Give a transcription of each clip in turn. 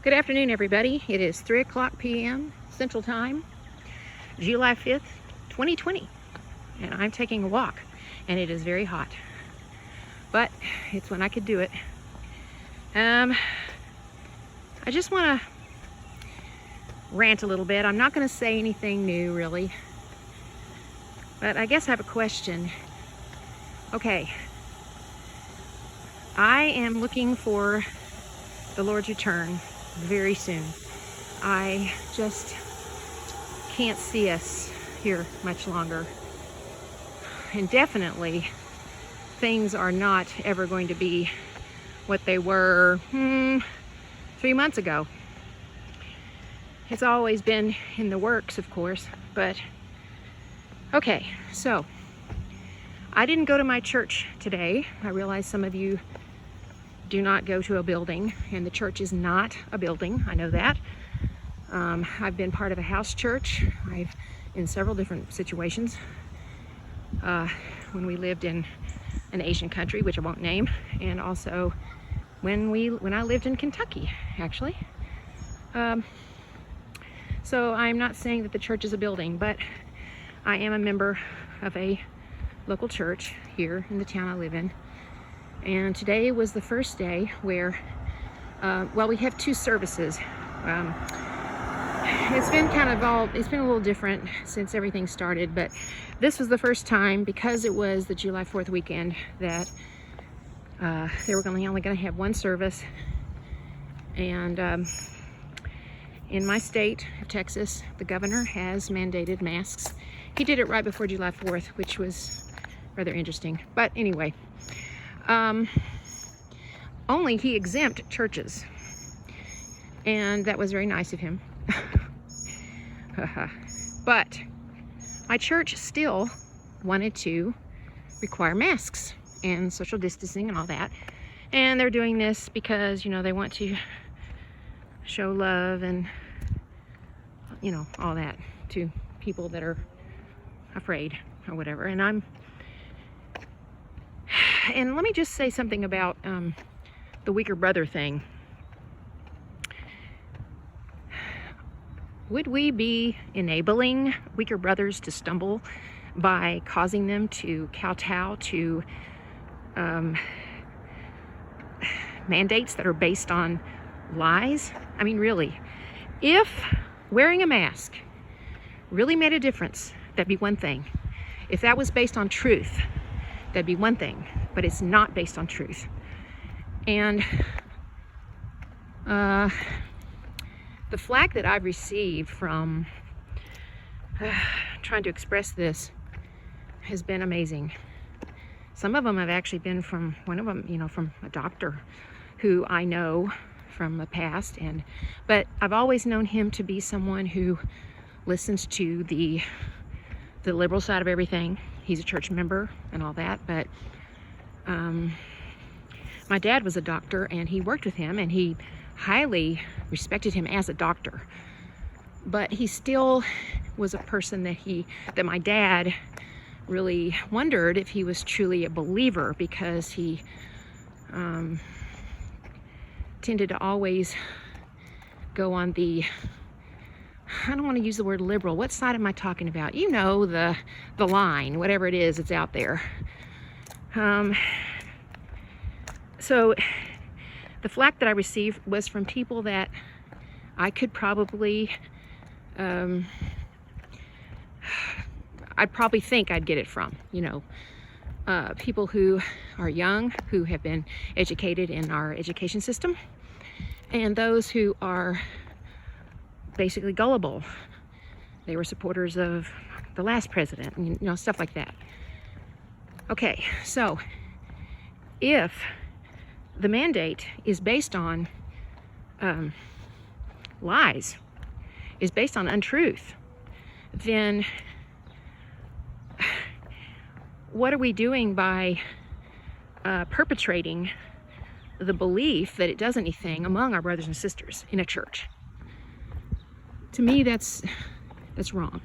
Good afternoon, everybody. It is 3 o'clock p.m. Central Time, July 5th, 2020, and I'm taking a walk, and it is very hot, but it's when I could do it. I just want to rant a little bit. I'm not going to say anything new, really, but I guess I have a question. Okay, I am looking for the Lord's return very soon. I just can't see us here much longer. And definitely things are not ever going to be what they were 3 months ago. It's always been in the works, of course, but okay, so I didn't go to my church today. I realize some of you do not go to a building, and the church is not a building. I know that. I've been part of a house church. I've in several different situations. When we lived in an Asian country, which I won't name, and also when I lived in Kentucky, actually. So I'm not saying that the church is a building, but I am a member of a local church here in the town I live in. And today was the first day where, we have two services. It's been it's been a little different since everything started, but this was the first time, because it was the July 4th weekend, that they were only going to have one service. And in my state of Texas, the governor has mandated masks. He did it right before July 4th, which was rather interesting. But anyway, only he exempt churches, and that was very nice of him. But my church still wanted to require masks and social distancing and all that, and they're doing this because, they want to show love and all that to people that are afraid or whatever. And let me just say something about the weaker brother thing. Would we be enabling weaker brothers to stumble by causing them to kowtow to mandates that are based on lies? I mean, really, if wearing a mask really made a difference, that'd be one thing. If that was based on truth, that'd be one thing, but it's not based on truth. And the flack that I've received from trying to express this has been amazing. Some of them have actually been from one of them, from a doctor who I know from the past, but I've always known him to be someone who listens to the liberal side of everything. He's a church member and all that, but my dad was a doctor, and he worked with him, and he highly respected him as a doctor. But he still was a person that my dad really wondered if he was truly a believer, because he tended to always go on the, I don't want to use the word liberal. What side am I talking about? The line, whatever it is, it's out there. So the flack that I received was from people that I could probably, I'd probably think I'd get it from, people who are young, who have been educated in our education system, and those who are basically gullible. They were supporters of the last president, and stuff like that. Okay, so if the mandate is based on lies, is based on untruth, then what are we doing by perpetrating the belief that it does anything among our brothers and sisters in a church? To me, that's wrong.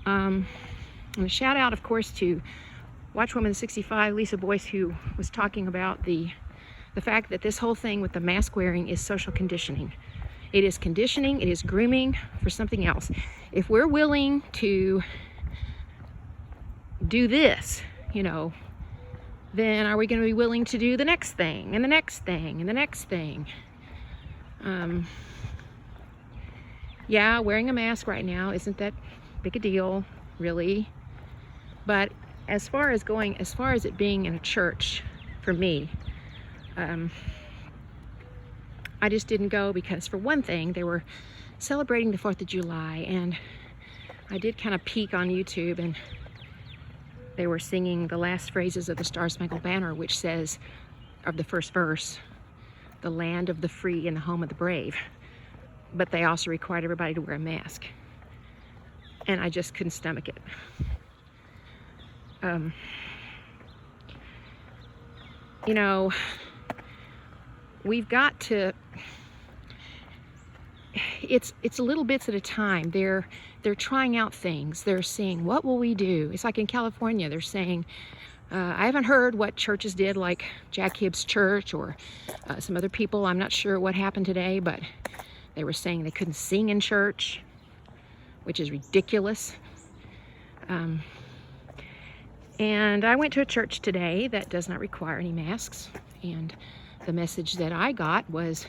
And a shout out, of course, to Watchwoman 65, Lisa Boyce, who was talking about the fact that this whole thing with the mask wearing is social conditioning. It is conditioning, it is grooming for something else. If we're willing to do this, you know, then are we going to be willing to do the next thing and the next thing and the next thing? Yeah, wearing a mask right now isn't that big a deal, really. But as far as it being in a church, for me, I just didn't go because, for one thing, they were celebrating the 4th of July, and I did kind of peek on YouTube, and they were singing the last phrases of the Star Spangled Banner, which says, of the first verse, "The land of the free and the home of the brave." But they also required everybody to wear a mask. And I just couldn't stomach it. You know, we've got to, it's little bits at a time. They're trying out things. They're saying, what will we do? It's like in California, they're saying, I haven't heard what churches did, like Jack Hibbs Church or some other people. I'm not sure what happened today, but they were saying they couldn't sing in church, which is ridiculous. And I went to a church today that does not require any masks. And the message that I got was,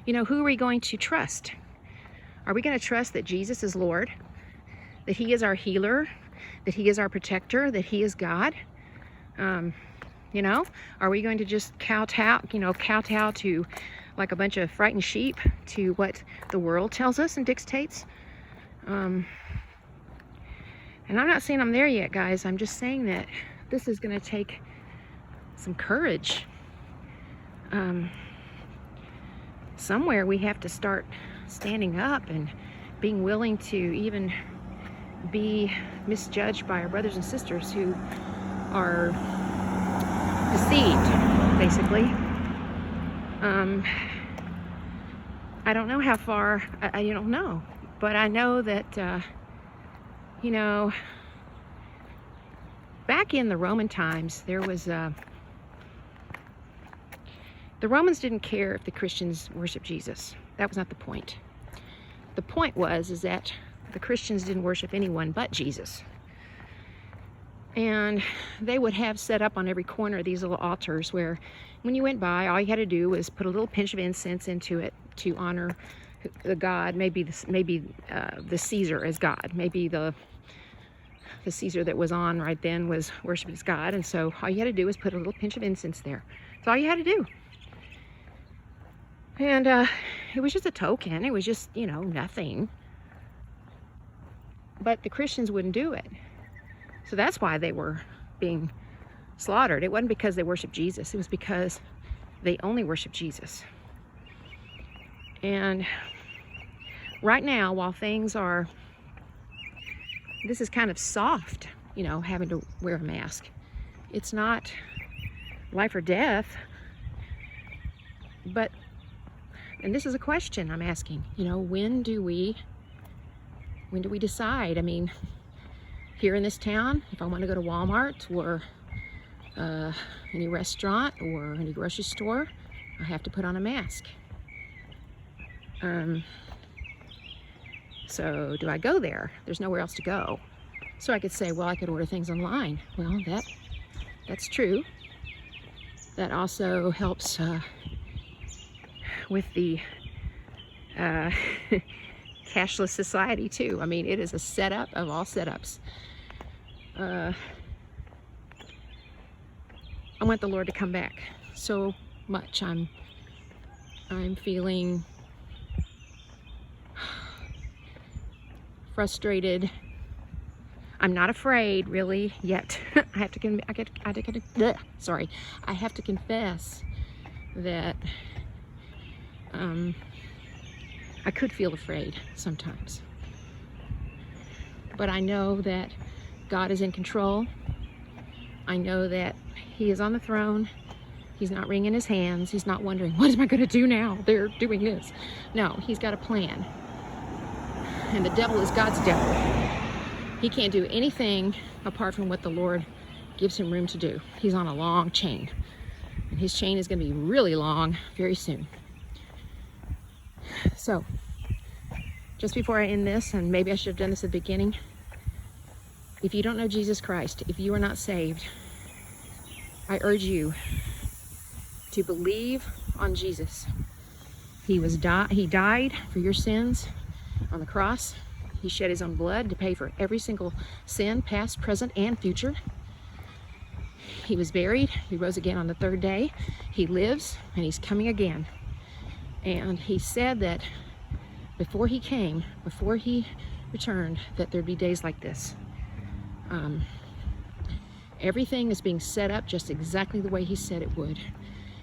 you know, who are we going to trust? Are we going to trust that Jesus is Lord, that he is our healer, that he is our protector, that he is God? You know, are we going to just kowtow to, like a bunch of frightened sheep, to what the world tells us and dictates? And I'm not saying I'm there yet, guys. I'm just saying that this is going to take some courage. Somewhere we have to start standing up and being willing to even be misjudged by our brothers and sisters who are deceived, basically. I don't know how far, I don't know, but I know that, you know, back in the Roman times, there was, the Romans didn't care if the Christians worshiped Jesus. That was not the point. The point is that the Christians didn't worship anyone but Jesus. And they would have set up on every corner these little altars where when you went by, all you had to do was put a little pinch of incense into it to honor the God, maybe the Caesar as God. Maybe the Caesar that was on right then was worshipped as God. And so all you had to do was put a little pinch of incense there. That's all you had to do. And it was just a token. It was just, you know, nothing. But the Christians wouldn't do it. So that's why they were being slaughtered. It wasn't because they worshiped Jesus. It was because they only worshiped Jesus. And right now, while things are, this is kind of soft, you know, having to wear a mask. It's not life or death. But, and this is a question I'm asking, you know, when do we decide? I mean, here in this town, if I want to go to Walmart or any restaurant or any grocery store, I have to put on a mask. So do I go there? There's nowhere else to go. So I could say, well, I could order things online. Well, that's true. That also helps with the cashless society too. I mean, it is a setup of all setups. I want the Lord to come back so much. I'm feeling frustrated. I'm not afraid really yet. I have to confess that I could feel afraid sometimes. But I know that God is in control. I know that he is on the throne. He's not wringing his hands. He's not wondering, what am I going to do now? They're doing this. No, he's got a plan. And the devil is God's devil. He can't do anything apart from what the Lord gives him room to do. He's on a long chain. And his chain is going to be really long very soon. So, just before I end this, and maybe I should have done this at the beginning, if you don't know Jesus Christ, if you are not saved, I urge you to believe on Jesus. He died for your sins on the cross. He shed his own blood to pay for every single sin, past, present, and future. He was buried. He rose again on the third day. He lives, and he's coming again. And he said that before he came, before he returned, that there'd be days like this. Everything is being set up just exactly the way he said it would.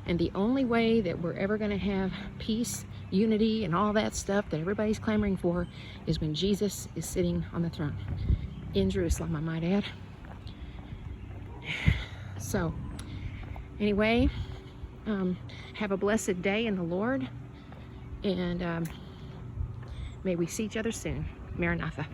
And the only way that we're ever going to have peace, unity, and all that stuff that everybody's clamoring for is when Jesus is sitting on the throne in Jerusalem, I might add. So, anyway, have a blessed day in the Lord, and may we see each other soon. Maranatha.